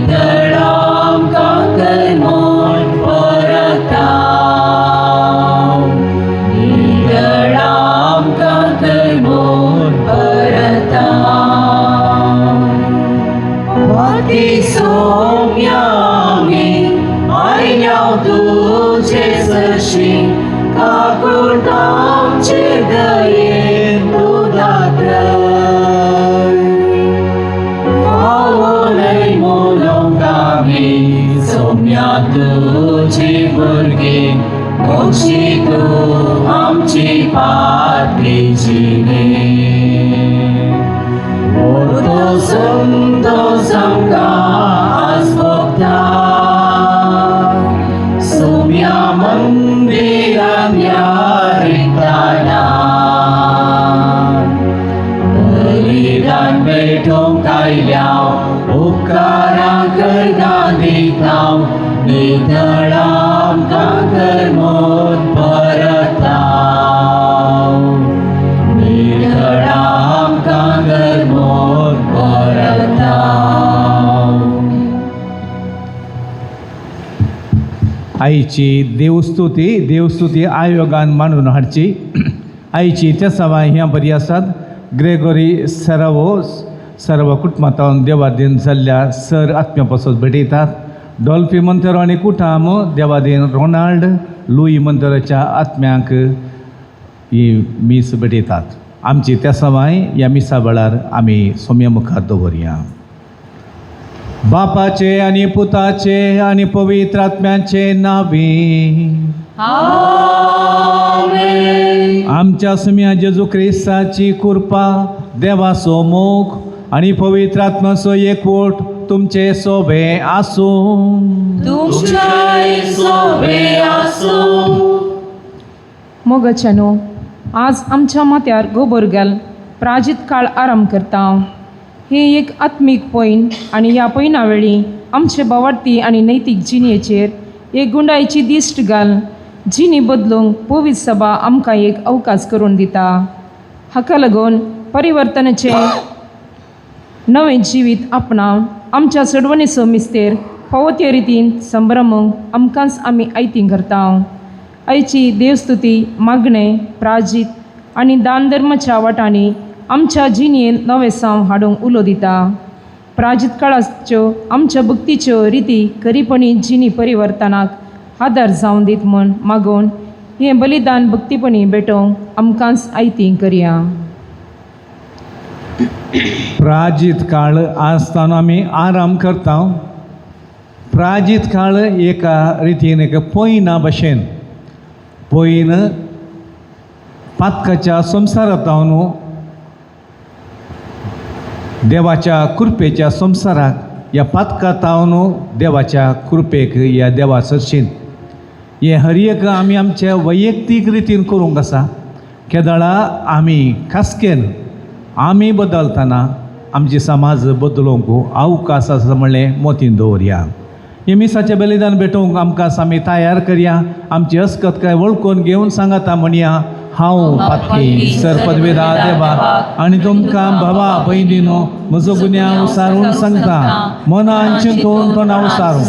dalam kangen peratau, di dalam kangen peratau. Hati somyami ai nhau tu che sashing kakurtam che dayen tu datrai. Awalai molong kami somya tu che burgi moksi tu amchi patri jine. Orto santo sangka asbokta somya mandiram yaritanan. Beridan betong kai liao ukara kergadi tau di dalam kangen peratau, di dalam kangen peratau. आईची देवस्तुती आयोगान मांडून हाडची. आईची त्या सभा ह्या बरी आसात. Gregory सर्व कुटुंबांत देवादीन जाल्ल्या सर आत्म्या पासत भेटयतात. डॉल्फी मंतेरो आनी कुटाम देवादीन रोनाल्ड लुई मंतेरोच्या आत्म्याक ही मीस भेटयतात. आमची त्या सभाय ह्या मिसा वेळार आमी सोम्या मुखार दवरया. बापाचे आणि पुताचे आणि पवित्र आत्म्याचे नावे. आमेन. आमच्या सुम्या जेजू ख्रिस्ताची कृपा, देवाचो मोग आणि पवित्र आत्म्याचो एकवट तुमचे सोबे आसूं. तुमच्याय सोबे आसूं. मोगाच्यानो, आज आमच्या माथ्यार गोबोरगल प्राजीत काळ आराम करता. हे एक आत्मीक पैन आणि ह्या पैना वेळी आमचे बावार्थी आणि नैतीक जिणेचेर एक गुंडायची दिश्ट घाल. जिणी बदलूंक पवित्र सभा आमकां एक अवकाश करून दिता. हाका लागून परिवर्तनाचे नवें जिवीत आपणावन आमच्या चडवणेचो मिस्तेर फावो रितीन संभ्रमूंक आमकांच आमी आयतीं करता. आयची देवस्तुती, मागणें, प्राजीत आनी दान धर्माच्या वाटांनी आमच्या जिणेंत नवें साव हाडूंक उलो दिता. प्राजीत काळाच्यो आमच्या भक्तीच्यो रिती खरीपणी जिणी परिवर्तनाक आदार जावन दीत म्हूण मागून हें बलिदान भक्तीपणी भेटोवंक आमकांच आयतीं करया. प्राजीत काळ आसतना आमी आराम करता. प्राजीत काळ एका रितीन एक पैना भशेन पैन पातकाच्या संवसारांत न्हू देवाच्या कृपेच्या संवसाराक ह्या पातकांत न्हू देवाच्या कृपेक ह्या देवा सरशीन हें हर एक आमी आमच्या वैयक्तीक रितीन करूंक आसा. केदळा आमी खासकेन आमी बदलतना आमचे समाज बदलोवंक अवकाश आसा म्हणलें मोतीन दवरया. हे मिसाचें बलिदान भेटोवंक आमकां आमी तयार करया. आमची अस्कतकाय वळखून घेवन सांगाता म्हणया, हांव पातकी सर पदवेदार देवा आनी तुमकां भावा भयणीनो म्हजो गुन्यांव उसारून सांगता. मनान चिंतून तोंडां उसारून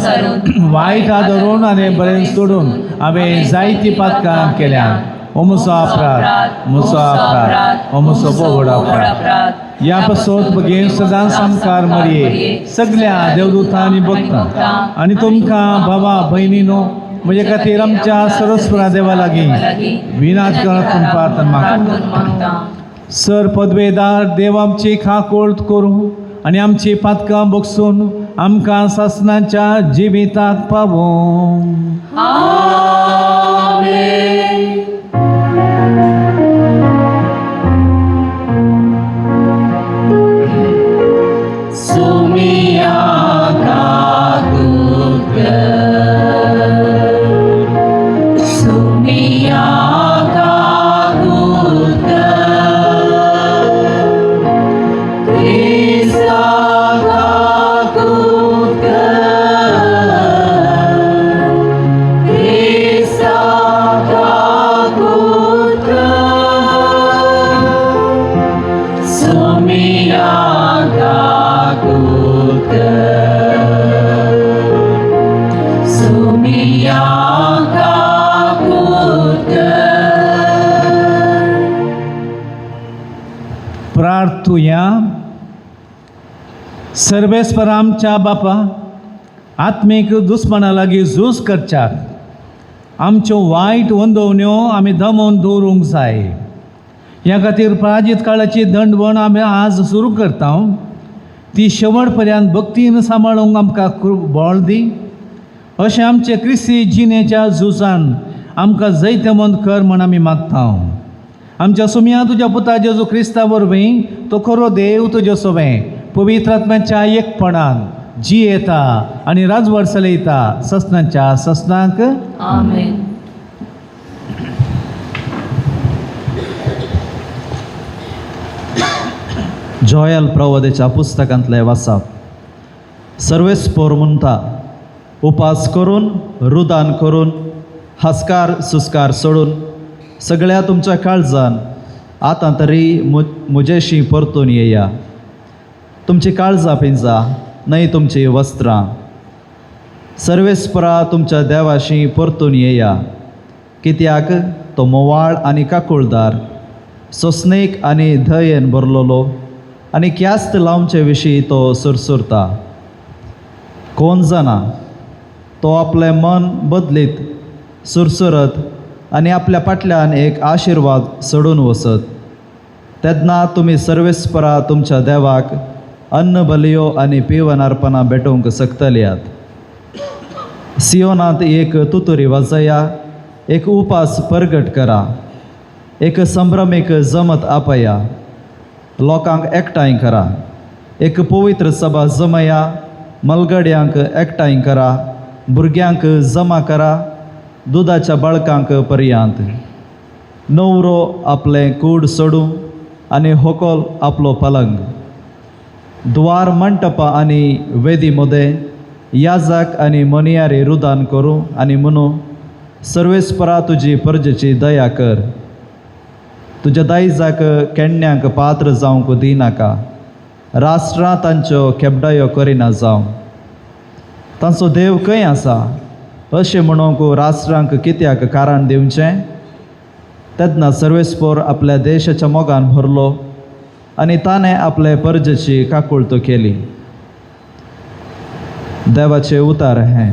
वायट आदरून आनी बरें सोडून हांवें जायतीं पातकां केल्यात. हो म्हजो अपराध, म्हजो अपराध, हो म्हजो बोवड अपराध. ह्या पासत बगेन सदां संस्कार मरये सगळ्या देवदूतां आनी भक्तांक आनी तुमकां भावा भयणीनो म्हजे खातीर आमच्या सरस्वरा देवा लागीं विनात करत प्रार्थना मागता. सर पदवेदार देव आमची खाकोळट करूं आनी आमची पातकां बगसून आमकां सासणाच्या जिविताक पावों. आमेन. सोमिया Krista मागुया. सर्वेस्पर आमच्या बापा, आत्मीक दुस्मना लागीं झूज करच्याक आमच्यो वायट वंदवण्यो आमी दमोवन दवरूंक जाय. ह्या खातीर प्राजीत काळाची दंडवण आमी आज सुरू करता. ती शेवट पर्यंत भक्तीन सांबाळूंक आमकां बळ दी. अशें आमचे क्रिस्ती जिणेच्या झुजान आमकां जैतमंद कर म्हण आमी मागता. आमच्या सुमया तुज्या पुता जेजू क्रिस्ता वरवीं तो खरो देव तुजे सोबे पवित्र आत्म्याच्या एकपणान जियेता आनी राजवट चलयता ससनांच्या ससनांक. आमेन. जोयल प्रवदेच्या पुस्तकांतले वाचप. सर्वेस्पोर म्हणटा, उपास करून, रुदान करून, हास्कार सुस्कार सोडून सगळ्या तुमच्या काळजान आतां तरी मुजेशी परतून येया. तुमची काळजां पिंजा, न्हय तुमची वस्त्रां. सर्वेस्परा तुमच्या देवाशी परतून येया, कित्याक तो मोवाळ आनी काकुळदार, सोसणेक आनी धयेन भरलोलो आनी क्यास्त लावचे विशीं तो सुरसुरता. कोण जाणा, तो आपलें मन बदलीत सुरसुरत आनी आपल्या फाटल्यान एक आशिर्वाद सोडून वसत. तेन्ना तुमी सर्वेस्परा तुमच्या देवाक अन्न बलियो आनी पिवन अर्पणां भेटोवंक शकतल्यात. सियोनांत एक तुतुरी वाजया, एक उपास परगट करा, एक संभ्रमीक जमत आपया, लोकांक एकठांय करा, एक पवित्र सभा जमया, मलगड्यांक एकठांय करा, भुरग्यांक जमा करा, दुदाच्या बाळकांक पर्यांत. नवरो आपलें कूड सोडूं आनी होकोल आपलो पलंग. द्वार मंटपा आनी वेदी मदें याजक आनी मोनियारी रुदान करूं आनी म्हणू, सर्वेस्परा तुजी परजेची दया कर. तुज्या दायजाक केण्ण्यांक पात्र जावंक दिनाका. राष्ट्रां तांच्यो केबडायो करिना जावं. तांचो देव खंय आसा अशें म्हणूंक राष्ट्रांक कित्याक कारण दिवचें. तेन्ना सर्वेस्पोर आपल्या देशाच्या मोगान भरलो आनी ताणें आपले परजेची काकुळतो केली. देवाचे उतार हें.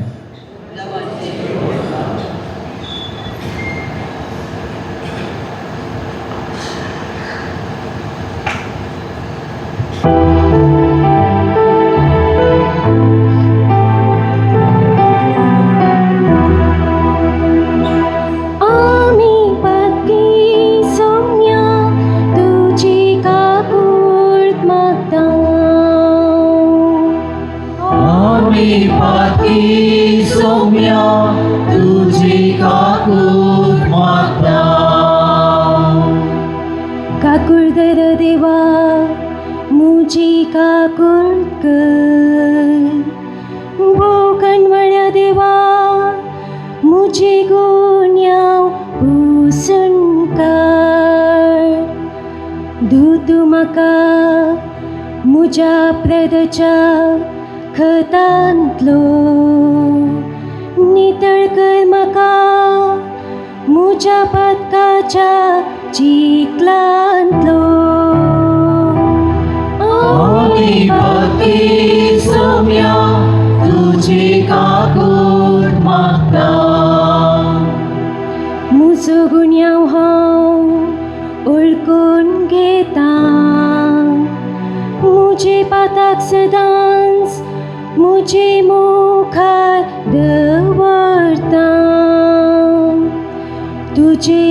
पाती सौम्या तुझी काकूळ माता. काकुळ दर देवा मुजी काकुळ कर. बोकणवळ्या देवा मुजी गुन्यांव पुसून काड. धुतू म्हाका मुज्या प्रेदच्या खतांतलो. नितळ कर म्हाका मुज्या पातकाच्या चिखलांतलो. आमी पाती सौम्या तुझी काकूळ माता. मुजो गुन्यांव हांव ओळखून घेता. मुजे पाताक सदांच मुजे मुखार दवरता. तुजे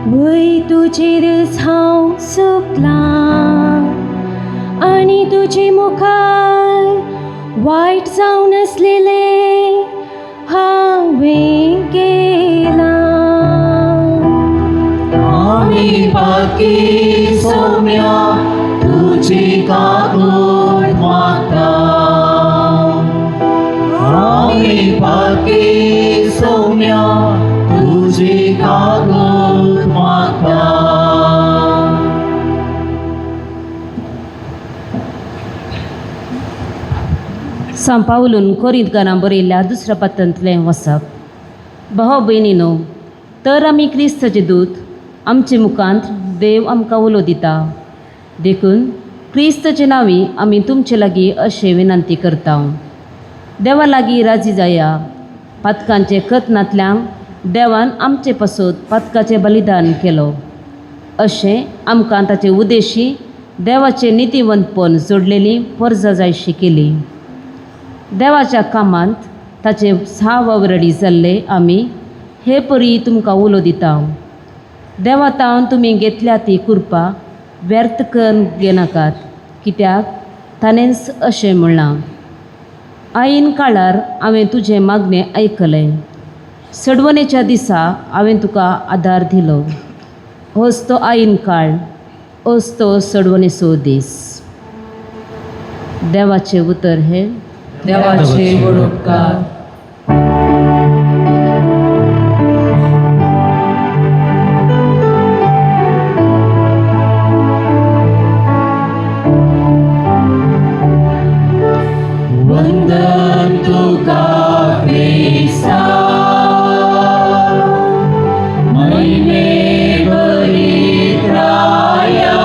वय तुजेरच हांव सुकला आनी तुजे मुखार वायट जावन आसलेले हांवें केला. आमी पाती सौम्या तुझी काकूळ माता. आमी पाती सौम्या तुझी काकूळ माता. सांपावलून कोरिंथकारां बरयल्ल्या दुसऱ्या पत्रांतलें वचप. भाव भयणीनो, तर आमी क्रिस्ताचे दूत आमचे मुखांत देव आमकां उलो दिता. देखून क्रिस्तचे नावी आमी तुमचे लागीं अशें विनंती करता, देवा लागीं राजी जाया. पातकांचे कथनांतल्यान देवान आमचे पासून पातकाचें बलिदान केलो, अशें आमकां ताचे उद्देशी देवाचे नितीवंतपण जोडलेली परजा जायशी केली. देवाच्या कामांत ताचे 6 वावरडी जाल्ले आमी हे परी तुमकां उलो दिता. देवातावन तुमी घेतल्या ती कृपा व्यर्थ करून घेनाकात, कित्याक ताणेंच अशें म्हणलां, आईन काळार हांवें तुजें मागणें आयकलें, सडवणेच्या दिसा हांवें तुका आदार दिलो. होच तो आईन काळ, होच तो सडवणेचो दीस. देवाचें उतर हे देवाचे उपकार. वंदन तुका ख्रिस्ता, महिमे भरीत राया.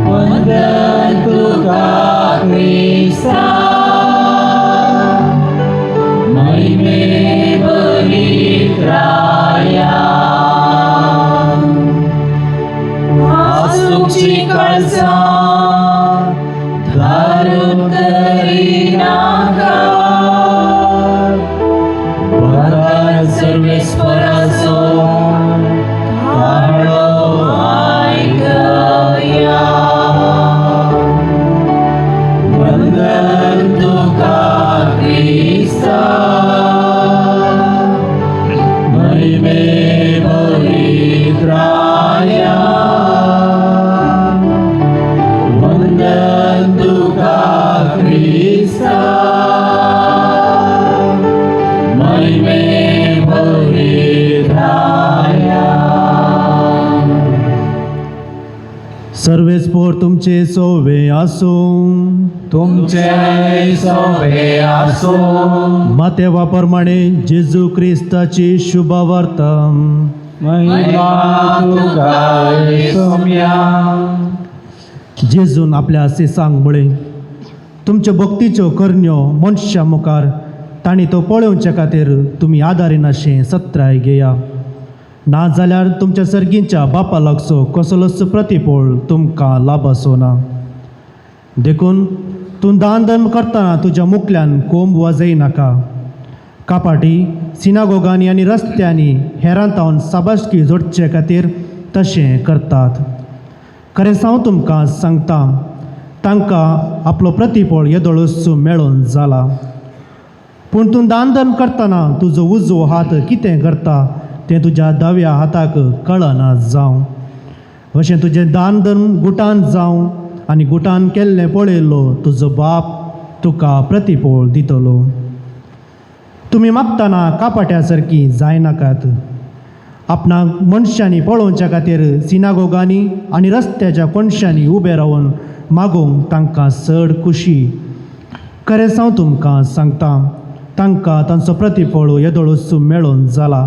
वंदन तुका ख्रिस्ता, महिमे भरीत राया. आज तुमची काळजां धारून करिनाका, वंदन सर्वेस्पराचो काळो आयकया. वंदन तुका ख्रिस्ता, महिमे भरीत राया. वंदन तुका ख्रिस्ता, महिमे भरीत राया. सर्वेस्पोर तुमचे सोवे आसूं, तुमचे सोबे आसो. मातेवा प्रमाणे जेजू क्रिस्ताची शुभ वार्ता. महिमा तुका येसुम्या. जेजून आपल्या सिसांक मुळे तुमच्या भक्तीच्यो करण्यो मनशा मुखार तांणी तो पळोवचे खातीर तुमी आदारीन अशें सत्राय घेया. ना जाल्यार तुमच्या सर्गींच्या बापा लागचो कसलोच प्रतिफळ तुमकां लाभसो ना. देखून तूं दान धर्म करतना तुज्या मुखल्यान कोंब वाजयनाका. कापाटी सिनागोगांनी आनी रस्त्यांनी हेरांतावन साबासकी जोडचे खातीर तशें करतात. खरें हांव तुमकां सांगता, तांकां आपलो प्रतिफळ येदोळूच मेळून जाला. पूण तूं दान धर्म करतना तुजो उजवो हात कितें करता तें तुज्या दाव्या हाताक कळना जावं. अशें तुजें दान धर्म गुटान जावं आनी गुटान केल्लें पळयल्लो तुजो बाप तुका प्रतिफळ दितलो. तुमी मागतना कापाट्या सारकी जायनाकात. आपणाक मनशांनी पळोवच्या खातीर सिनागोगांनी आनी रस्त्याच्या कोणशांनी उबे रावन मागूंक तांकां चड खुशी. खरेंच हांव तुमकां सांगता, तांकां तांचो प्रतिफळ येदोळूच मेळून जाला.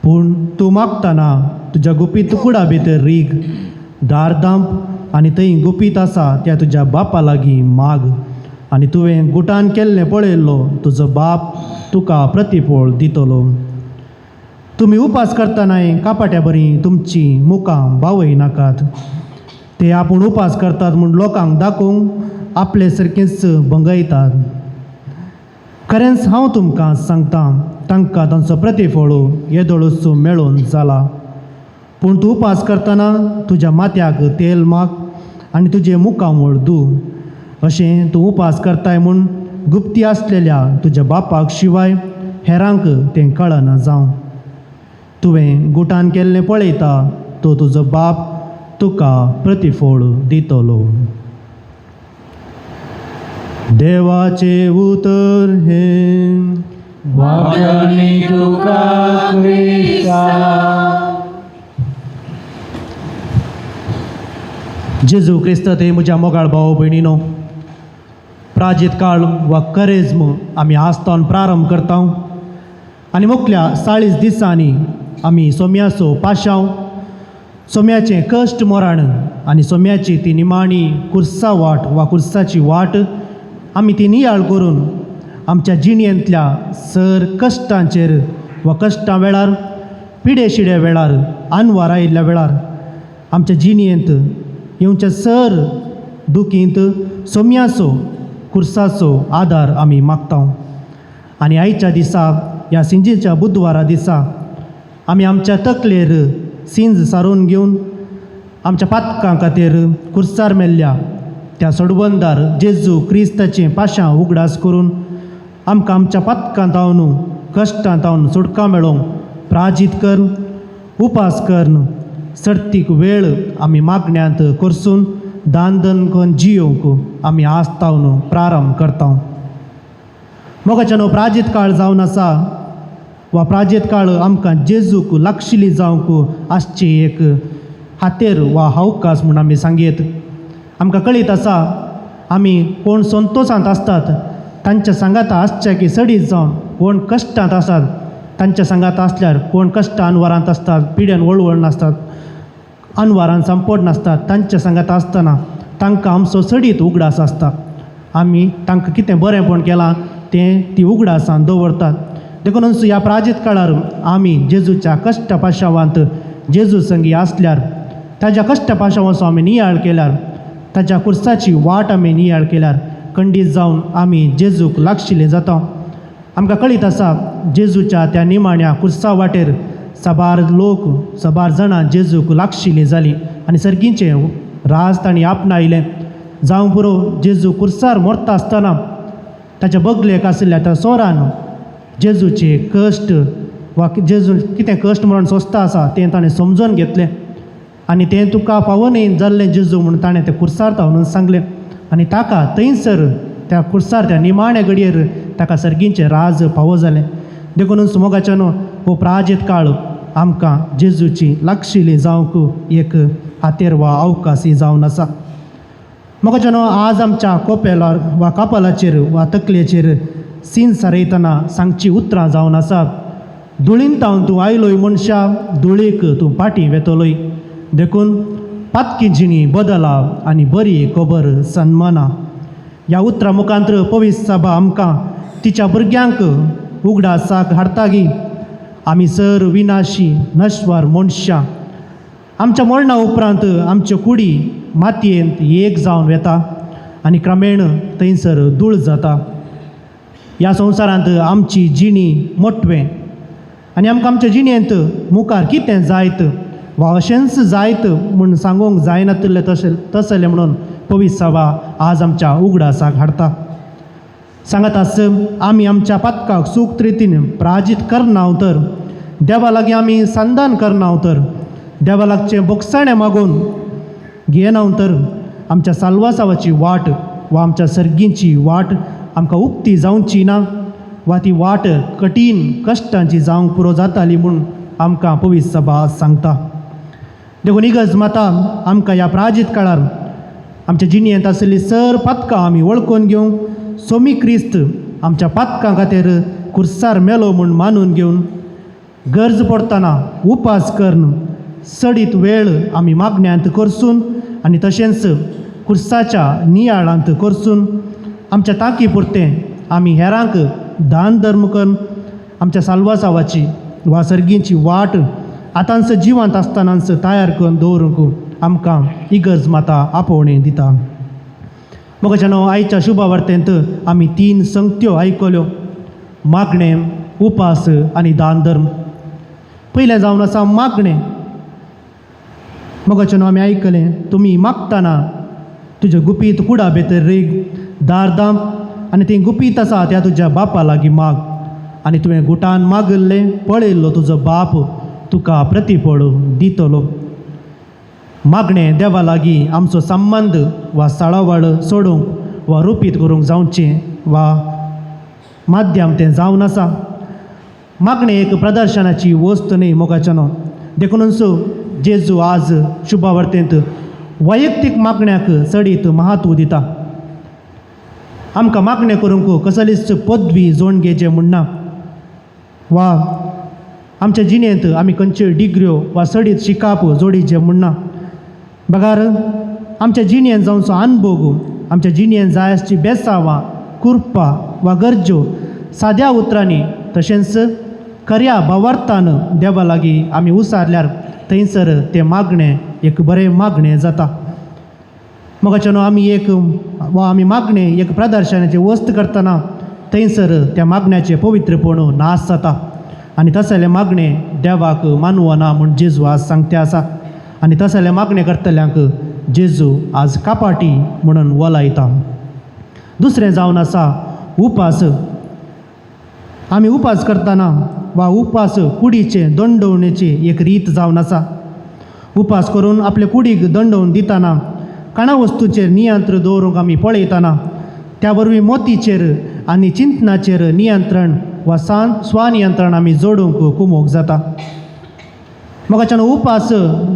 पूण तूं मागतना तुज्या गुपीत कुडा भितर रीग, दार दांप आनी थंय गुपीत आसा त्या तुज्या बापा लागीं माग, आनी तुवें गुटान केल्लें पळयल्लो तुजो बाप तुका प्रतिफळ दितलो. तुमी उपास करतनाय कापाट्या बरी तुमची मुखां बावयनाकात. ते आपूण उपास करतात म्हूण लोकांक दाखोवंक आपले सारकेंच भंगयतात. खरेंच हांव तुमकां सांगता, तांकां तांचो प्रतिफळ येदोळूच मेळून जाला. पूण तूं उपास करतना तुज्या माथ्याक तेल माग आनी तुजे मुखामूळ धू. अशें तूं उपास करताय म्हूण गुप्ती आसलेल्या तुज्या बापाक शिवाय हेरांक तें कळना जावं. तुवें गुटान केल्लें पळयता तो तुजो बाप तुका प्रतिफळ दितलो. देवाचे उतर हे वागणी तुका ख्रिस्ता. जेजू क्रिस्त ते म्हज्या मोगाळ भाव भयणीनो, प्राजीत काळ वा करेज्म आमी आस्तावन प्रारंभ करता आनी मुखल्या 40 दिसांनी आमी सोम्याचो पाशांव सोम्याचें कश्ट मोराण आनी सोम्याची ती निमाणी कुर्सा वाट वा कुर्साची वाट आमी ती नियाळ करून आमच्या जिणेंतल्या सर कश्टांचेर वा कश्टां वेळार पिडे शिडे वेळार आनवार आयिल्ल्या वेळार आमच्या जिणेंत येवच्या सर दुखींत सोम्याचो कुर्साचो आदार आमी मागता. आनी आयच्या दिसा ह्या सिंजेच्या बुधवारा दिसा आमी आमच्या तकलेर सिंज सारून घेवन आमच्या पातकां खातीर कुर्सार मेल्ल्या त्या सोडवंदार जेजू क्रिस्ताचें पाशां उगडास करून आमकां आमच्या पातकां तावन कश्टां तावन सुटका मेळोवंक प्राजीत करन उपास करन सर्तीक वेळ आमी मागण्यांत करसून दान दन करून जियोवंक आमी आस्तावन प्रारंभ करता. मोगाच्यान प्राजीत काळ जावन आसा वा प्राजीत काळ आमकां जेजूक लागशिल्ली जावंक आसची एक हातेर वा अवकाश म्हूण आमी सांगयत. आमकां कळीत आसा आमी कोण संतोशांत आसतात तांच्या सांगाता आसचे की सडीत जावन कोण कश्टांत आसात तांच्या सांगाता आसल्यार कोण कश्ट अनवरांत आसतात पिड्यान वळवळ नासतात अनवरान संपड नासतात तांच्या सांगाता आसतना तांकां आमचो सडीत उगडास आसता. आमी तांकां कितें बरेंपण केलां तें ती उगडासान दवरतात. देखून ह्या प्राजीत काळार आमी जेजूच्या कश्ट पाशावांत जेजू संगी आसल्यार ताज्या कश्ट पाशावांचो आमी नियाळ केल्यार ताज्या कुर्साची वाट आमी नियाळ केल्यार खंडीत जावन आमी जेजूक लागशिल्ले जाता. आमकां कळीत आसा जेजूच्या त्या निमाण्या कुर्सा वाटेर साबार लोक साबार जाणां जेजूक लागशिल्लीं जालीं आनी सर्गीचें राज तांणी आपणायलें. जावं पुरो जेजू कुर्सार मरता आसतना ताच्या बगलेक आशिल्ल्या त्या सोरान जेजूचे कश्ट वा जेजू कितें कश्ट म्हणून सोंसता आसा तें ताणें समजून घेतलें आनी तें तुका फावो जाल्लें जेजू म्हणून ताणें तें कुर्सार तावून सांगलें आनी ताका थंयसर त्या कुर्सार त्या निमाण्या घडयेर ताका सर्गीचें राज फावो जालें. देखून मोगाच्यान हो प्राजीत काळ आमकां जेजूची लागशिल्ली जावंक एक हातेर वा अवकाशी जावन आसा. मोगाच्यान आज आमच्या कोपेलार वा कापलाचेर वा तकलेचेर सीन सारयतना सांगची उतरां जावन आसा. धुळींतावन तूं आयलोय मनशा धुळीक तूं फाटीं वेतलोय. देखून पातकी जिणी बदला आनी बरी खबर सन्माना. ह्या उतरां मुखांतर पवित्र सभा आमकां तिच्या भुरग्यांक उगडासाक हाडटा गी. आमी सर विनाशी नश्वर मनशां आमच्या मरणा उपरांत आमच्यो कुडी मातयेंत एक जावन वेता आनी क्रमेण थंयसर धूळ जाता. ह्या संवसारांत आमची जिणी मोटवें आनी आमकां आमच्या जिणेंत मुखार कितें जायत वा अशेंच जायत म्हूण सांगूंक जायनातलें तसलें म्हणून पवित्र सभा आज आमच्या उगडासाक हाडटा. सांगत आस आमी आमच्या पातकाक सूक्त रितीन प्राजीत करना तर देवा लागीं आमी संदान करना तर देवा लागचें बोगसाणें मागून घेना तर आमच्या साल्वासावाची वाट वा आमच्या सर्गीची वाट आमकां उक्ती जावची ना वा ती वाट कठीण कश्टांची जावंक पुरो जाताली म्हूण आमकां पवित्र सभा सांगता. देखून इगर्ज माता आमकां ह्या प्राजीत काळार आमच्या जिणेंत आशिल्लीं सर पातकां आमी वळखून घेवंक सोमी क्रिस्त आमच्या पातकां खातीर कुर्सार मेलो म्हूण मानून घेवन गरज पडटना उपास करन सडीत वेळ आमी मागण्यांत करसून आनी तशेंच कुर्साच्या नियाळांत करसून आमच्या तांकी पुरतें आमी हेरांक दान धर्म करून आमच्या साल्वासावाची वा सर्गीची वाट आतांच जिवंत आसतनाच तयार करून दवरूंक आमकां इगर्ज माता आपोवणें दिता. मोगाच्यान आयच्या शुभवार्तेंत आमी 3 संगत्यो आयकल्यो मागणें उपास आनी दान धर्म. पयलें जावन आसा मागणें. मोगाच्यान आमी आयकलें तुमी मागतना तुज्या गुपीत कुडा भितर रेग दार दाम आनी ती गुपीत आसा त्या तुज्या बापा लागीं माग आनी तुवें गुटान मागल्लें पळयल्लो तुजो बाप तुका प्रतिफळ दितलो. मागणें देवा लागीं आमचो संबंद वा सळावळ सोडूंक वा रुपीत करूंक जावचें वा माध्यम तें जावन आसा. मागणें एक प्रदर्शनाची वस्त न्ही मोगाच्यान. देखूनच जेजू आज शुभवार्तेंत वैयक्तीक मागण्याक चडीत महत्व दिता. आमकां मागणें करूंक कसलीच पदवी जोडगेचें म्हणना वा आमच्या जिणेंत आमी खंयच्यो डिग्र्यो वा सडीत शिकाप जोडीचे म्हणना. बगार आमच्या जिणेंत जावचो अनुभव, आमच्या जिणेंत जाय आसची बेसांवां, कुरपां वा गरज्यो साद्या उतरांनी तशेंच खऱ्या भावार्थान देवा लागीं आमी उसारल्यार थंयसर तें मागणें एक बरें मागणें जाता. मगाच्यान आमी मागणें एक प्रदर्शनाची वस्त करतना थंयसर त्या मागण्याचें पवित्रपण नाश जाता. आनी तसलें मागणें देवाक मानवना म्हूण जेजू आज सांगते आसा. आनी तसलें मागणें करतल्यांक जेजू आज कापाटी म्हणून वलायता. दुसरें जावन आसा उपास. आमी उपास करतना वा उपास कुडीचे दंडोवणेची एक रीत जावन आसा. उपास करून आपले कुडीक दंडोवन दितना काणा वस्तूचेर नियंत्रण दवरूंक आमी पळयतना त्या वरवीं मोतीचेर आनी चिंतनाचेर नियंत्रण वा स्वनियंत्रण आमी जोडूंक कुमोग जाता. मगाच्यान उपास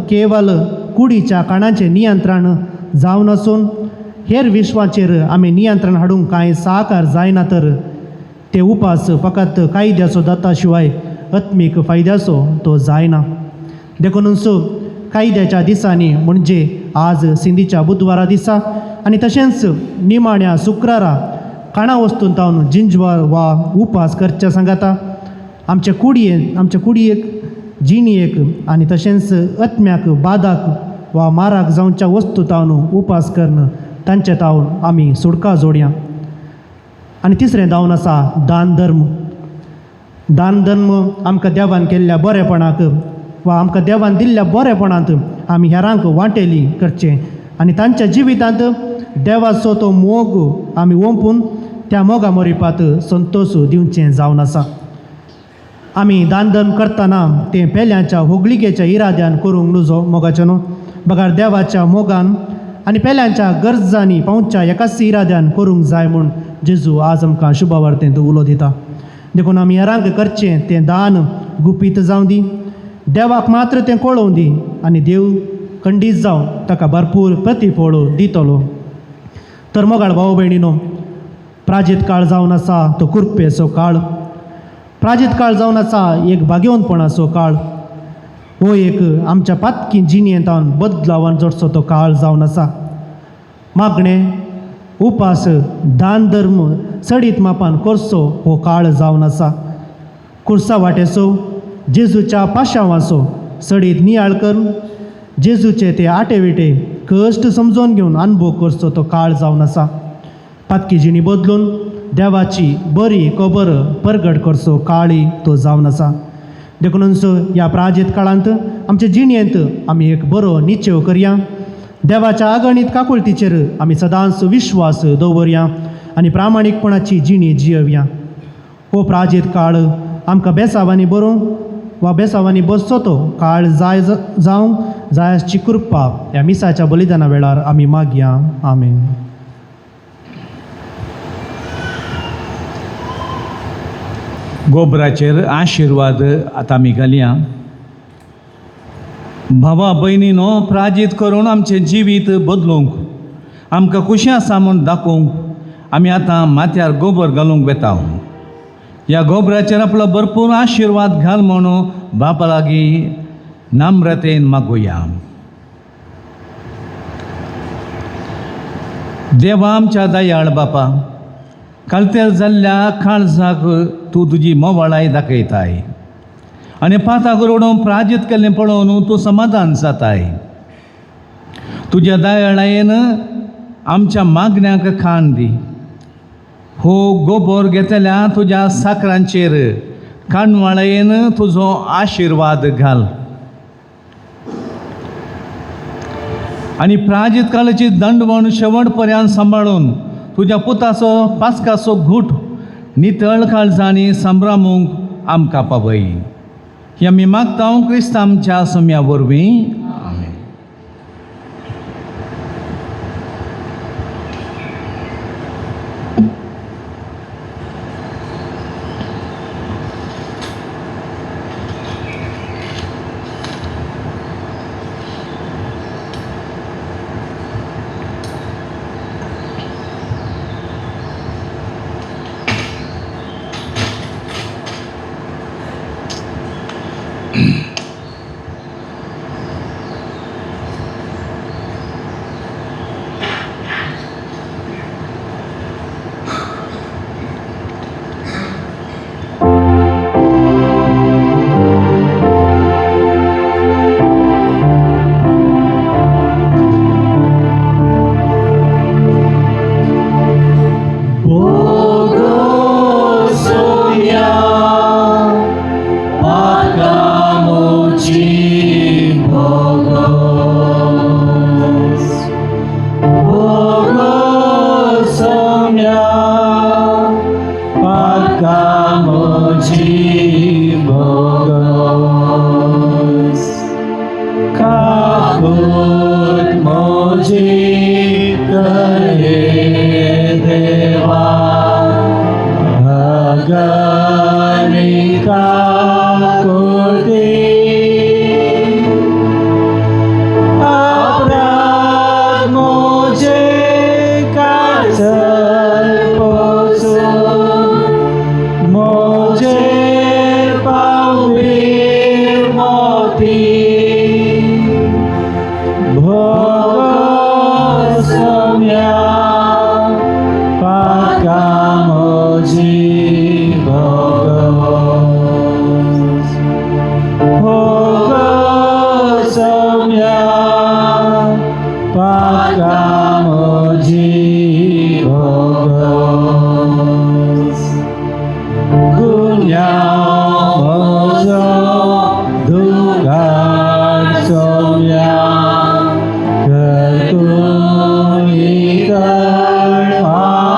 केवल कुडीच्या काणाचें नियंत्रण जावन आसून हेर विश्वाचेर आमी नियंत्रण हाडूंक कांय साकार जायना, तर ते उपास फकत कायद्याचो जाता शिवाय आत्मीक फायद्याचो तो जायना. देखूनच कायद्याच्या दिसांनी म्हणजे आज सिंधीच्या बुधवारा दिसा आनी तशेंच निमाण्या शुक्रारा काणा वस्तूंतावन जिंजवार वा उपास करचे सांगाता. आमच्या कुडयेक जिणयेक आनी तशेंच आत्म्याक बादाक वा माराक जावच्या वस्तूंतावन उपास करण तांचे तावन आमी सुडका जोडया. आनी तिसरें जावन आसा दान धर्म. दान धर्म आमकां देवान केल्ल्या बरेपणाक वा आमकां देवान दिल्ल्या बरेपणांत आमी हेरांक वांटेली करचें आनी तांच्या जिवितांत देवाचो तो मोग आमी ओंपून त्या मोगा मोरिपांत संतोश दिवचें जावन आसा. आमी दान धर्म करतना तें पेल्याच्या होगलिकेच्या इराद्यान करूंक नजो मोगाच्यान. बगार देवाच्या मोगान आनी पेल्यांच्या गरजांनी पावच्या एकाच इराद्यान करूंक जाय म्हूण जेजू आज आमकां शुभवार्तेंत उलो दिता. देखून आमी हेरांक करचें तें दान गुपीत जावं दी, देवाक मात्र तें कळोवन दी आनी देव खंडीत जावन ताका भरपूर प्रतिफळ दितलो. तर मोगाळ भाव भयणीनो, प्राजीत काळ जावन आसा तो कुरपेचो काळ. प्राजीत काळ जावन आसा एक भाग्यवंतपणाचो काळ. हो एक आमच्या पातकी जिणेंतावन बदलावन जोडचो तो काळ जावन आसा. मागणें, उपास, दान धर्म सडीत मापान करचो हो काळ जावन आसा. कुर्सा वाटेचो, जेजूच्या पाशांवाचो सडीत नियाळ करून जेजूचे ते आटेविटे कश्ट समजून घेवन अनुभव करचो तो काळ जावन आसा. पातकी जिणी बदलून देवाची बरी खबर परगट करचो काळी तो जावन आसा. देखूनच ह्या प्राजीत काळांत आमच्या जिणेंत आमी एक बरो निश्चय करया. देवाच्या अगणित काकुळतीचेर आमी सदांच विश्वास दवरया आनी प्रामाणीकपणाची जिणी जियेवया. हो प्राजीत काळ आमकां बेसांवांनी बरोवंक वा बेसांवांनी बसचो तो काळ जावंक जाय आसची कृपा ह्या मिसाच्या बलिदाना वेळार आमी मागया. आमेन. गोबराचेर आशिर्वाद आतां आमी घालया. भावा भयणीनो, प्राजीत करून आमचें जिवीत बदलूंक आमकां खुशी आसा म्हूण दाखोवंक आमी आतां माथ्यार गोबर घालूंक वेता. ह्या गोबराचेर आपलो भरपूर आशिर्वाद घाल म्हणून बापा लागीं नम्रतेन मागुया. देवा आमच्या दयाळ बापा, कालतेल जाल्ल्या काळजाक तूं तुजी मोवाळाय दाखयताय आनी पाताक रोडून प्राजीत केल्लें पळोवन तूं समाधान जाताय. तुज्या दयाळायेन आमच्या मागण्यांक खाण दी. हो गोबोर घेतल्या तुज्या साकरांचेर काणवाळेन तुजो आशिर्वाद घाल आनी प्राजीत काळाची दंडवण शेवट पर्यंत सांबाळून तुज्या पुताचो पास्काचो घूट नितळ काळजांनी संभ्रमूंक आमकां पावय. ही आमी मागता क्रिस्त आमच्या सम्या वरवीं. आमेन.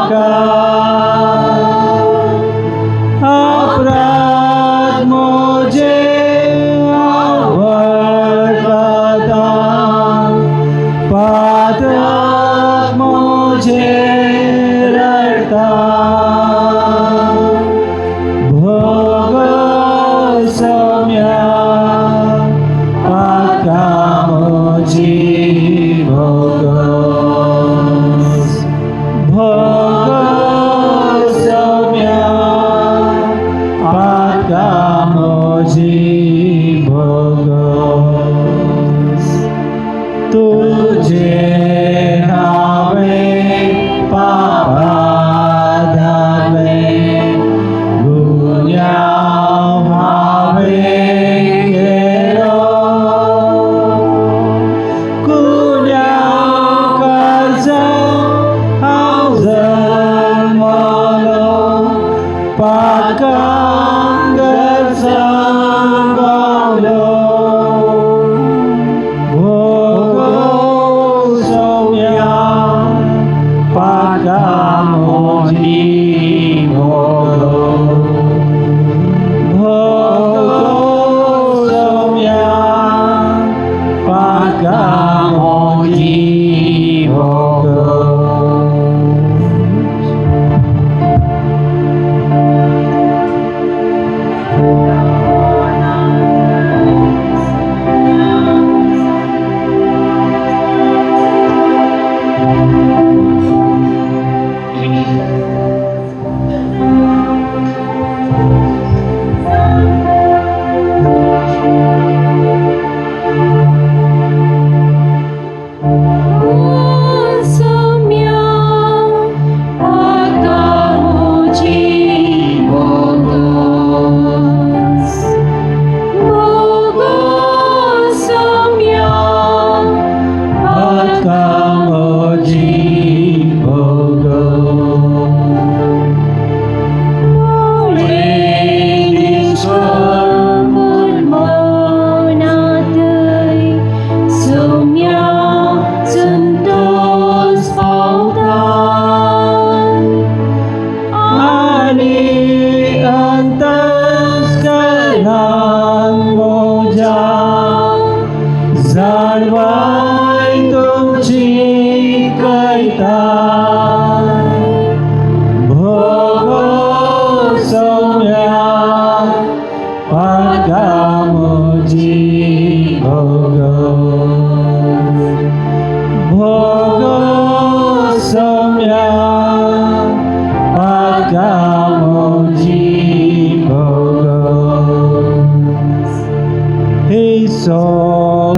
म्हाका अपराध म्हजे आवडटा पातक म्हजे रडटा भोग सम्या पातका म्हजी भोगस भोग सम्या पातका म्हजी भोगस तुझे हांवें पापां धाडलें गुन्यांव हांवें केलो गुन्यांव काळजांत हांव जल्मलो पातकां गरजां गावलो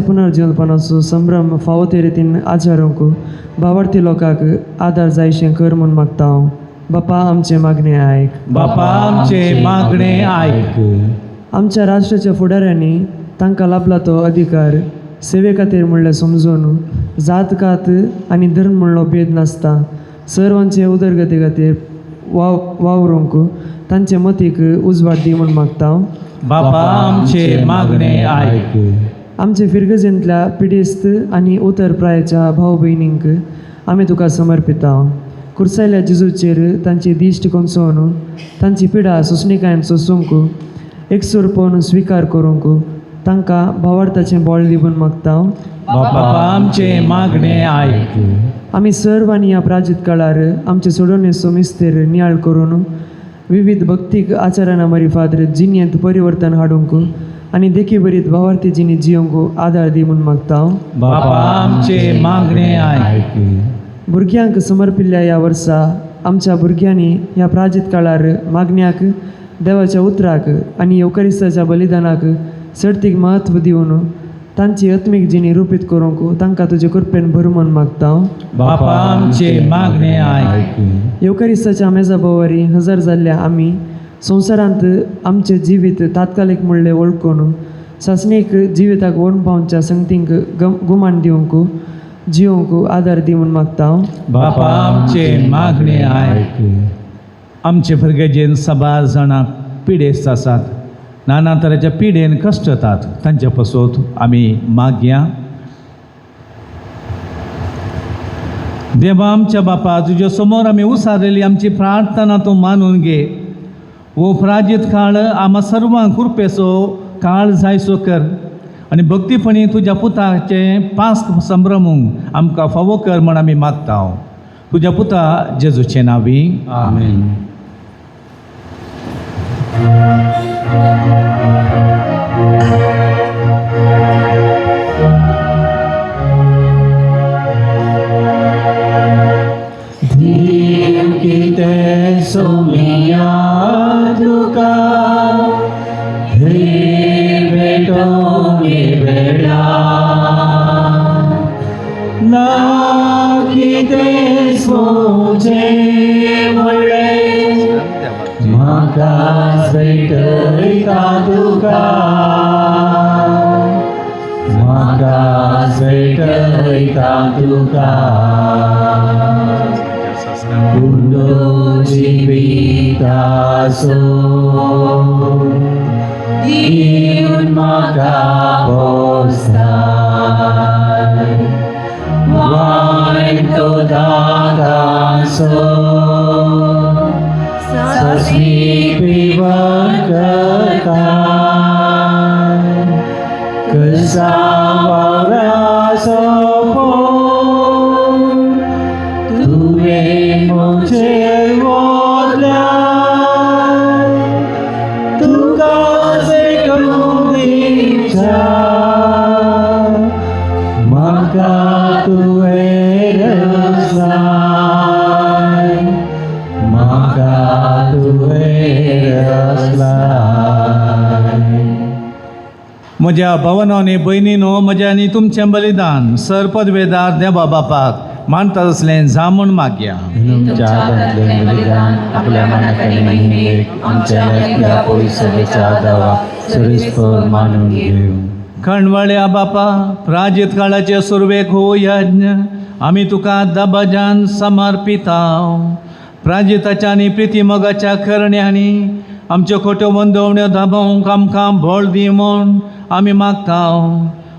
पुनर्जीवनपणाचो संभ्रम फावो ते रितीन आचारूंक भावार्थी लोकांक आदार जायशें कर म्हूण मागता हांव. बापा आमचे मागणे आयक. बापा आमचे मागणे आयक. आमच्या राष्ट्राच्या फुडाऱ्यांनी तांकां लाभला तो अधिकार सेवे खातीर म्हणल्यार समजून जात कात आनी धर्म म्हणलो भेद नासता सर्वांचे उदरगती खातीर वावरूंक तांचे मतीक उजवाड दी म्हूण मागता हांव. बापा आमचे मागणे आयक. आमचे फिरगजेंतल्या पिडेस्त आनी उतर प्रायाच्या भाव भयणींक आमी तुका समर्पिता. कुर्सायल्या जेजूचेर तांची दिश्ट कोंसोवन तांची पिडा सुसणेकायेन सोसूंक एकसूर पळोवन स्विकार करूंक तांकां भावार्थाचें बोळ दिवून मागता. बापा आमचे मागणे आयक. आमी सर्व आनी ह्या प्राजीत काळार आमचे सोडवणेचो मिस्तेर नियाळ करून विविध भक्तीक आचारांना मरिफाद जिणेंत परिवर्तन हाडूंक आनी देखी बरीत भावार्थी जिणी जियोंक आदार दी म्हूण मागता. बापा आमचे मागणे आयक. भुरग्यांक समर्पिल्ल्या ह्या वर्सा आमच्या भुरग्यांनी ह्या प्राजीत काळार मागण्याक देवाच्या उतराक आनी येवकारिस्ताच्या बलिदानाक सर्तीक महत्व दिवन तांची आत्मीक जिणी रुपीत करूंक तांकां तुजे कृपेन भर म्हूण मागता. बापा आमचे मागणे आयक. येवकारिस्ताच्या मेजा बोवारी हजर जाल्ल्या आमी संवसारांत आमचे जिवीत तात्कालीक म्हणले वळखून सासणेक जिविताक वण पावच्या संगतींक गुमान दिवंक जियोंक आदार दी म्हूण मागता. बापा आमचे मागणे आयक. आमचे भुरगे सबार जाणां पिडेस्त आसात नाना तरेच्या पिडेन कश्ट जातात तांच्या पासून आमी मागया. देवा आमच्या बापा, तुझ्या समोर आम्ही उसारलेली आमची प्रार्थना तू मानून घे. ओ प्राजित काळ आम्हा सर्वांक कृपेचो काळ जायसो कर आनी भक्तीपणी तुज्या पुताचे पास्क संभ्रमूंक आमकां फावो कर म्हण आमी मागता. तुज्या पुता जेजूचे नांवी आमेन. देव कितें सोमिया तुका हे बेटो बेडा ना कितें सोचे म्हणलें म्हाका भेटयता तुका म्हाका भेटयता तुका पुंडो जिविताचो दिवन म्हाका पोसताय वायट तो दादाचो ससी पिवण करताय कसा वावराचो तुवें मोचेर वोतल्यार तुका भेटूंक दिवचा म्हाका तुवें रचलाय म्हाका तुवें रचलाय. म्हज्या भावांनो आनी भयणीनो, म्हजें आनी तुमचें बलिदान सर पदवेदार देवा बापाक मानता तसलें जामून मागया. तुमच्या आदारांतलें बलिदान आपल्या मनाकडे महिमेक आमच्या एकल्या पवित्रतेच्या दावा सरीसपर मानून घेऊ. खणवाळ्या बापा, प्राजीत काळाचे सुरवेक हो यज्ञ आमी तुका दबाजान समर्पिताव. प्राजिताच्या आनी प्रितीमोगाच्या करण्यांनी आमच्यो खोट्यो बंदवण्यो दाबावंक आमकां बळ दी म्हूण आमी मागताव.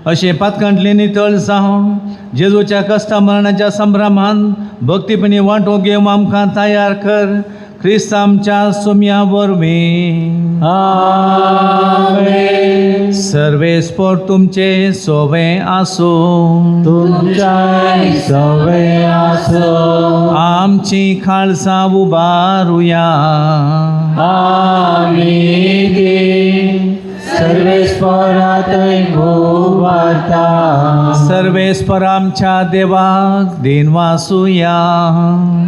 अशें पातकांतली नितळ जावन जेजूच्या कश्टा मरणाच्या संभ्रमान भक्तीपणी वांटो घेवंक आमकां तयार कर. क्रिस्त आमच्या सुम्या वरवीं. आमेन. सर्वेस्पर तुमचे सोवे आसूं. तुमच्या सवे आसो. आमची खालसा उबारुया. आमी सर्वेस्परांतय भोवारता. सर्वेस्पर आमच्या देवाक दिनवासुया.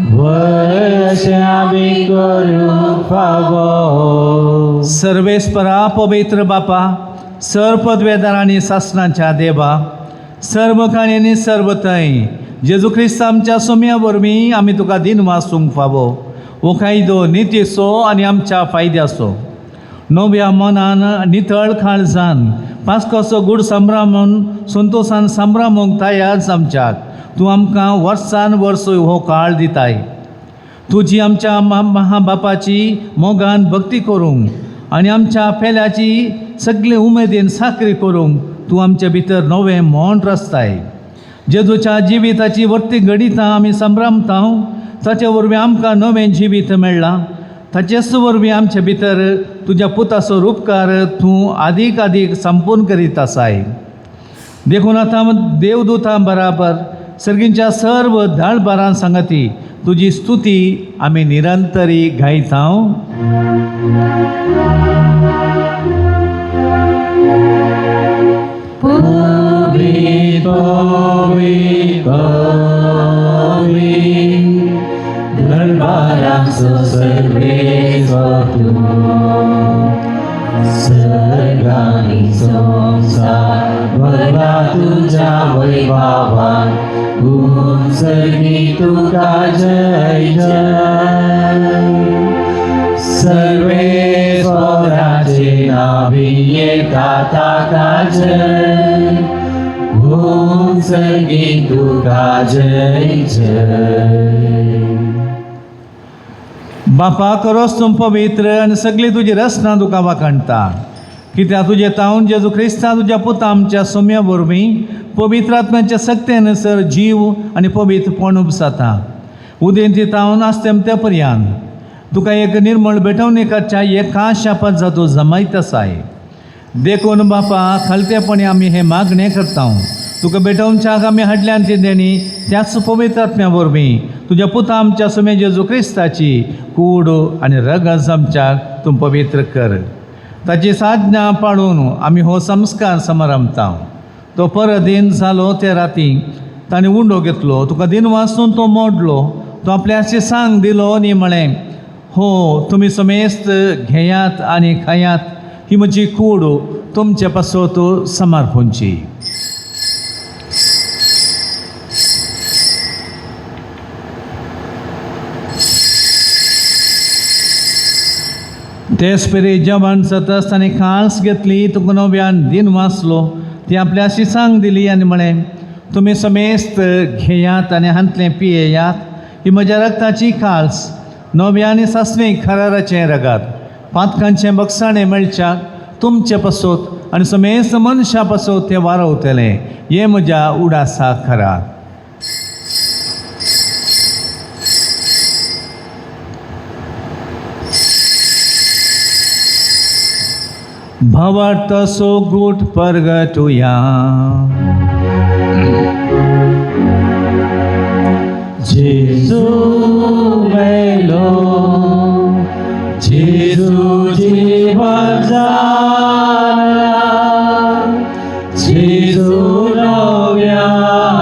व्हय अशें आमी करूंक फावो. सर्वेस्परा पवित्र बापा, सर पदवेदार आनी शासनाच्या देवा, सर्वकाळी आनी सर्वथंय जेजू क्रिस्त आमच्या सोम्या वरवीं आमी तुका दिनवासूंक फावो. हो कायदो नितीचो आनी आमच्या फायद्याचो. नव्या मनान नितळ काळजान पास्कोचो गूढ संभ्रमून संतोशान संभ्रमूंक तयार आमच्याक तूं आमकां वर्सान वर्स हो काळ दिताय. तुजी आमच्या महाबापाची मोगान भक्ती करूंक आनी आमच्या पेल्याची सगळे उमेदीन साखरी करूंक तूं आमच्या भितर नवें मोन रचताय. जेजूच्या जिविताची वर्ती घडितां आमी संभ्रमता. ताचे वरवीं आमकां नवें जिवीत मेळ्ळां. ताचेच वरवीं आमचे भितर तुज्या पुताचो उपकार तूं आदीक आदीक संपूर्ण करीत आसाय. देखून आतां देवदूतां बराबर सर्गींच्या सर्व धाडबारां सांगाती तुजी स्तुती आमी निरंतरी गायता. पवित्र दरबाराचो सर्वेस्वर तूं. सर्गांनी संसार भरला तुज्या वैभवान. सर्गी तुका जय जय. सर्वेस्वराचे नावी येता ताका जय. सर्गी तुका जय जय. बापा करोस तूं पवित्र आनी सगळी तुजी रचना तुका वाखणटा. कित्याक तुजे तावन जेजू क्रिस्ता तुज्या पुता आमच्या सोम्या वरवीं पवित्र आत्म्याच्या सक्तेनुसार जीव आनी पवित्रपण उपसाता उदेंती तावन आसतेम ते पर्यंत तुका एक निर्मळ बेटवणेकाच्या एका शापात जातो जमायत आसाय देखून बापा खालतेपणी आमी हे मागणें करता तुका बेटवनच्याक आमी हाडल्यान ती देणी त्याच पवित्र आत्म्या वरवीं तुज्या पुता आमच्या सोम्या जेजू क्रिस्ताची कूड आनी रगत आमच्याक तूं पवित्र कर ताची साज्ञा पाळून आमी हो संस्कार समरमता तो परदीन जालो ते राती ताणें उंडो घेतलो तुका दिन वाचून तो मोडलो तो आपल्याची सांग दिलो न्ही म्हळें हो तुमी समेस्त घेयात आनी खायात ही म्हजी कूड तुमचे पासत समर्पणची तेच पेरे जेवण जाताच ताणें काळस घेतली तुका नव्यान दिन वाचलो ती आपल्याशी सांग दिली आनी म्हळें तुमी समेस्त घेयात आनी हांतलें पियेयात ही म्हज्या रक्ताची काळस नव्या आनी सासणीक खराराचें रगत पातकांचें बगसाणें मेळच्याक तुमचे पासत आनी समेस्त मनशा पासत तें वारवतलें हें म्हज्या उडासा खरा भावार्थ सो गुट परगटुया जेजू मेलो जेजू जिवंत जाला जेजू नव्यान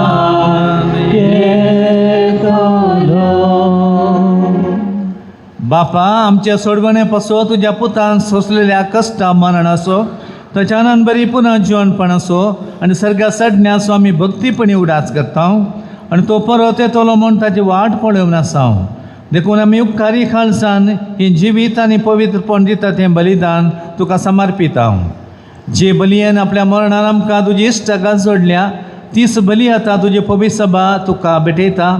येतलो बापा आमच्या सोडवणे पासो तुज्या पुतान सोंसलेल्या कश्टा मरण असो ताच्यान बरी पुन्हा जिवणपण असो आनी सर्गा सडण्या असो आमी भक्तीपणी उडास करता आनी तो परत येतलो म्हूण ताची वाट पळोवन आसा देखून आमी उपकारी खालसान ही जिवीत आनी पवित्रपण दिता तें बलिदान तुका समर्पिता जे बलयेन आपल्या मरणान आमकां तुजी इश्टाकां जोडल्या तीच बली आतां तुजी पवित्र सभा तुका भेटयता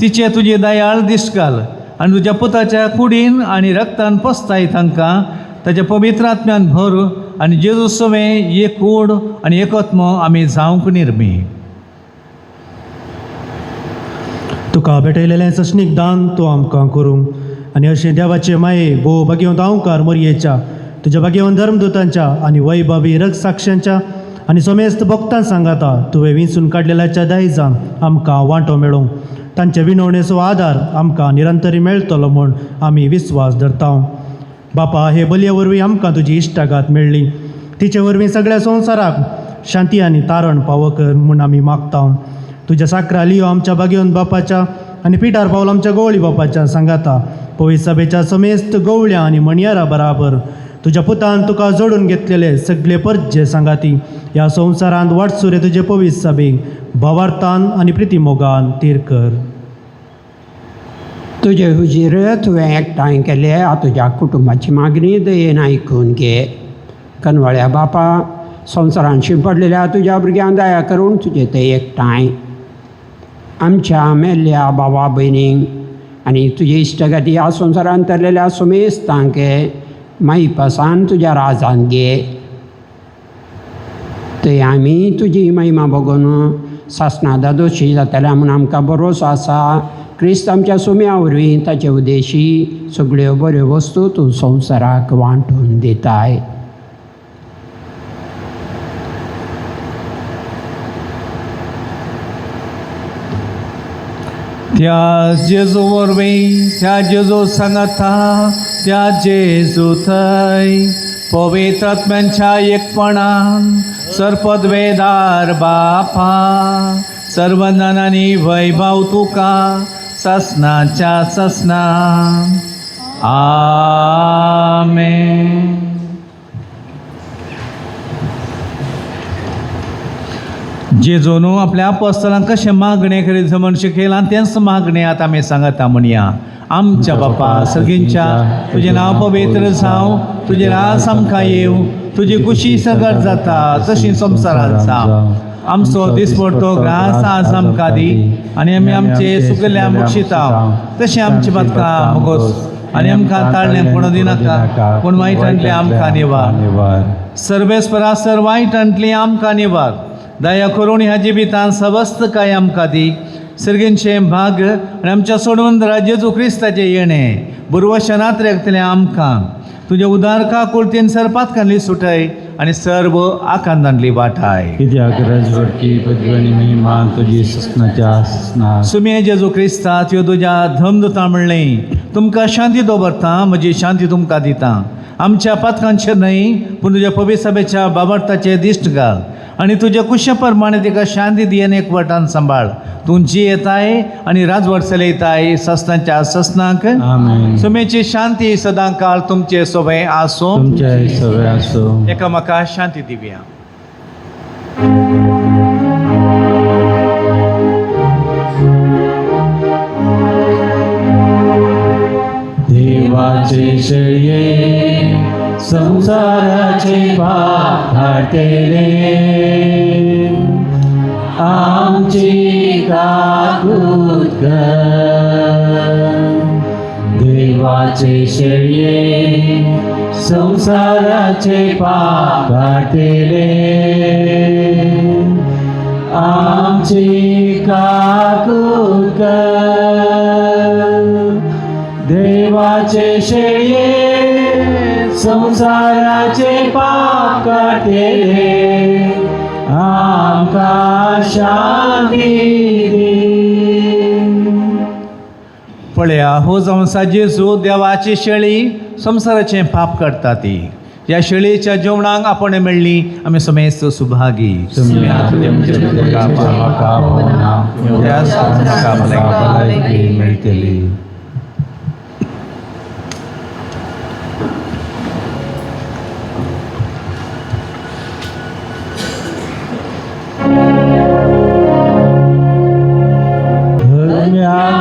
तिचे तुजी दयाळ दिश्ट घाल आनी तुज्या पुताच्या कुडीन आनी रक्तान पोसताय तांकां ताच्या पवित्र आत्म्यान भर आनी जेजू सवे एक कूड आनी एकत्म आमी जावंक निर्मी तुका भेटयलेलें सशनीक दान तूं आमकां करूं आनी अशें देवाचे माये भोव भाग्यवंत हांवकार मरयेच्या तुज्या भाग्यवंत धर्मदूतांच्या आनी वैभवी रग साक्षांच्या आनी समेस्त भक्तां सांगाता तुवें विंचून काडलेल्याच्या दायजान आमकां वांटो मेळूं तांचे विनवणेचो आदार आमकां निरंतरी मेळटलो म्हूण आमी विस्वास धरता बापा हे बलये वरवीं आमकां तुजी इश्टागात मेळ्ळी तिचे वरवीं सगळ्या संवसाराक शांती आनी तारण फावो कर म्हूण आमी मागता तुज्या साकरा लियो आमच्या भाग्यवंत बापाच्या आनी पिठार पावल आमच्या गवळी बापाच्या सांगाता पवित्र सभेच्या समेस्त गवळ्या आनी मणयारा बराबर तुज्या पुतान तुका जोडून घेतलेले सगळे परजे सांगाती ह्या संवसारांत वाटसुरे तुजे पवित्र सभेक भावार्थान आनी प्रितीमोगान तीर कर तुजे हुजीर तुवें एकठांय केले तुज्या कुटुंबाची मागणी दयेन आयकून घे कनवळ्या बापा संवसारांत शिंपडलेल्या तुज्या भुरग्यांक दया करून तुजे ते एकठांय आमच्या मेल्ल्या भावा भयणींक आनी तुजे इश्टगती ह्या संवसारांत तरलेल्या समेस्तांक माई पासान तुज्या राजान घे थंय आमी तुजी महिमा बघून सासणादा दोशी जातल्या म्हूण आमकां भरोसो आसा क्रिस्त आमच्या सुम्या वरवीं ताचे उद्देशी सगळ्यो बऱ्यो वस्तू तूं संवसाराक वांटून दिताय त्या जेजू वरवीं त्या जेजू सांगाता त्या जेजू थंय पवित्र आत्म्यांच्या एकपणान सर्पद्वेदार बापा सर्व ज्ञानानी वैभव तुका ससनाच्या ससना आमेन जेजून आपल्या अपोस्तलांक कशें मागणें करीत म्हण शिकयलां तेंच मागणें आतां आमी सांगता म्हणया आमच्या बापा सर्गींच्या तुजें नांव पवित्र जावं तुजें रास आमकां येवं तुजी कुशी सगळ जाता तशी संवसारांत जावं आमचो दिसपडटो घास आज आमकां दी आनी आमी आमचे सुकल्ल्या मुक्षिता तशें आमची बातकां मुगोस आनी आमकां ताळ्ळें पडूं दिनाका, पूण वायटांतलें आमकां निवार. सर्वेस्परा सर वायटांतलीं आमकां निवार. दया करून ह्या जिवितांत सबस्त काय आमकां दी. सर्गींचें भाग आनी आमच्या सोडवंदरा जेजू क्रिस्ताचें येणें बुरवशनांत रेगतलें आमकां. तुज्या उदारका कुर्तीन सर पातकांतली सुटय आनी सर्व आकांतांतली वाटाय. कित्याक राजवटकी पदवी आनी महिमा तुजी ससनाच्या ससना. सुमे जेजू क्रिस्ता ह्यो तुज्या धमदुतां म्हणलें तुमकां शांती दवरता, म्हजी शांती तुमकां दिता. आमच्या पातकांचेर न्हय पूण तुज्या पवित्र सभेच्या बाबर्ताचेर दिश्ट घाल आनी तुज्या कुशे प्रमाणे तिका शांती दियेन एकवटान सांबाळ. तुमची येताय आनी राजवट चलयताय ससनाच्या ससनाक. आमेन. सुमेची शांती सदां काळ तुमचे सोबे आसूं. तुमचे सवय आसूं. एकामेकाक शांती दिवया. देवाचे शेळये संसाराचे पाप हाटेले, आमची काकूत कर. देवाचे शेळये संसाराचे पाप हाटेले, आमची काकूत कर. देवाचे शेळये संसाराचे पाप काटेले, आमकां शांती दी. पळया हो जावं जेजू देवाची शेळी संसाराचें पाप काडटा ती. ह्या शेळयेच्या जेवणाक आपण मेळ्ळी आमी समेस्त सुभागी. मेळटली.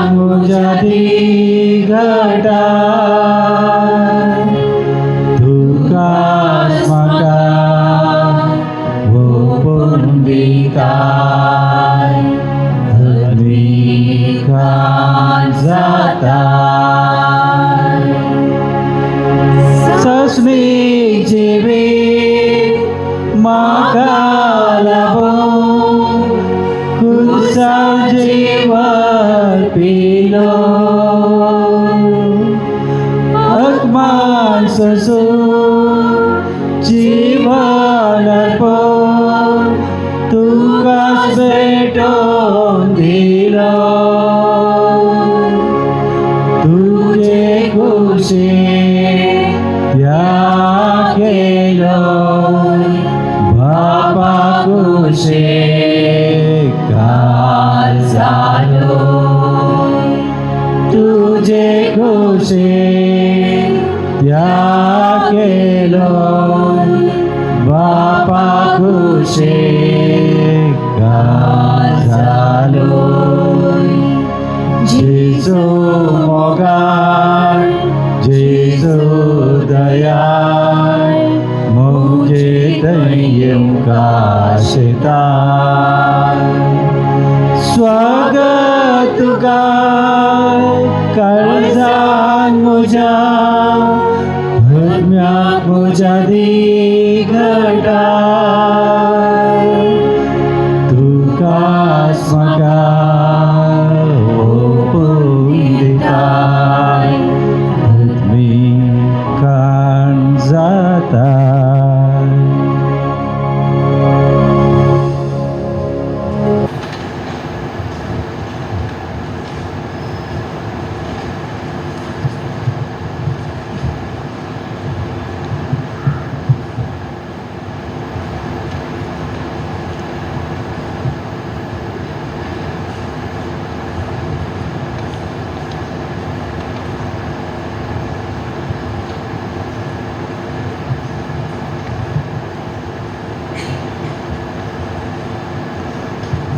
मुजादी घटा तुकाच म्हाका ओपून दिताय, धनिकान जाता. ससनीक जिवीत म्हाका लाबून खुशाल जीवन पिलो. अकमान ससू जीवन अर्पण तुकाच भेटोवन दिलो. तुजे कुशीक त्याग केलो, बापा कुशीक काल जालो. तुजे कुशीक त्याग केलो, बापा कुशीक काल जालो. जेजू मोगाळ, जेजू दयाळ, मुझे थंय येवंक शेता. स्वागत तुका काळजान म्हज्या, हरम्याक म्हज्या दी घटा. तुकाच म्हाका ओपून दिताय, धनिकान जाता.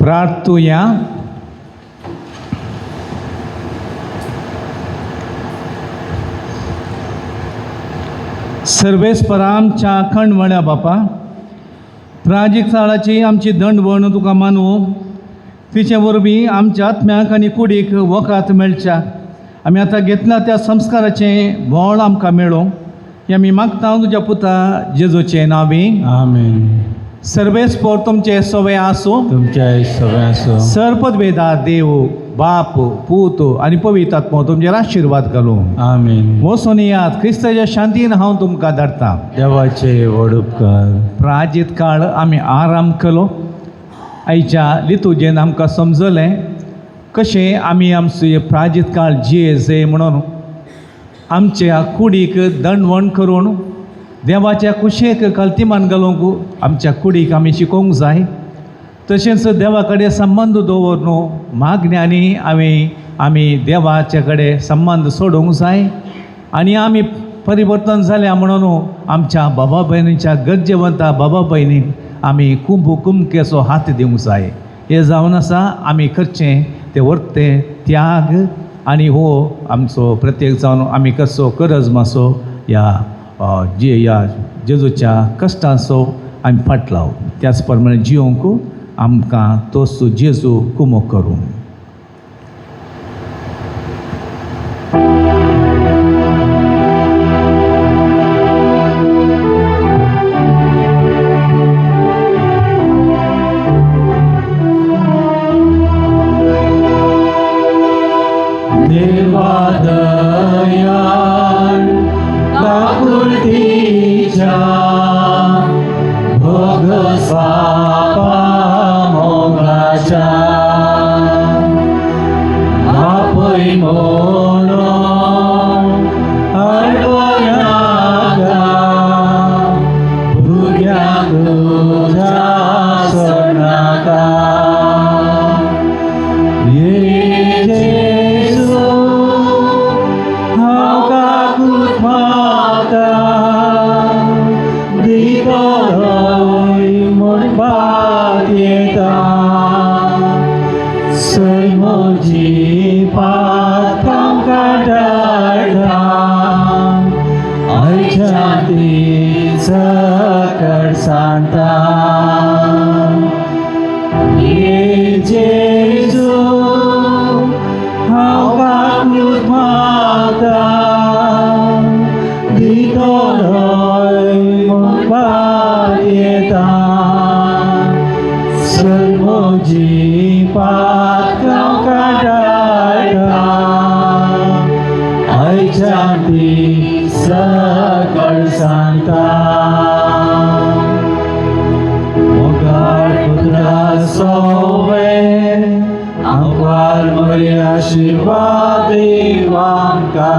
प्रार्थूया. सर्वेस्परा आमच्या खंडवळ्या बापा, प्राजीक काळाची आमची दंडवण तुका मानू. तिचे वरवीं आमच्या आत्म्याक आनी कुडीक वखात मेळच्या आमी आतां घेतला त्या संस्काराचें व्हळ आमकां मेळो हें आमी मागता तुज्या पुता जेजूचे नांवी आमेन. सर्वेस्पोर तुमचे सवे आसूं. तुमच्या सगळ्यांचो सर्पद्वेदा देव बाप पूत आनी पवित्र आत्मो तुमचेर आशिर्वाद घालूं. आमेन. वचून क्रिस्ताच्या शांतीन हांव तुमकां धाडटां. देवाचे व्हड उपकार. प्राजीत काळ आमी आराम केलो. आयच्या लितुजेन आमकां समजलें कशें आमी आमचो प्राजीत काळ जियेचे म्हणून आमच्या कुडीक दंडवण करून देवाच्या कुशेक कल्तिमान घालूंक आमच्या कुडीक आमी शिकोवंक जाय. तशेंच देवा कडेन संबंद दवरून मागण्यांनी आमी देवाचे कडेन संबंद सोडूंक जाय. आनी आमी परिवर्तन जाल्या म्हणून आमच्या बाबा भयणीच्या गरजेवंता बाबा भयणीक आमी कुमकेचो हात दिवंक जाय. हें जावन आसा आमी करचें तें वर्तें त्याग आनी हो आमचो प्रत्येक जावन आमी कसो करज मासो ह्या जेजूच्या कश्टांचो आमी फाटलाव त्याच प्रमाणे जियोंक आमकां तोच जेजू कुमो करूं. Ampar Maria Shiva Devanka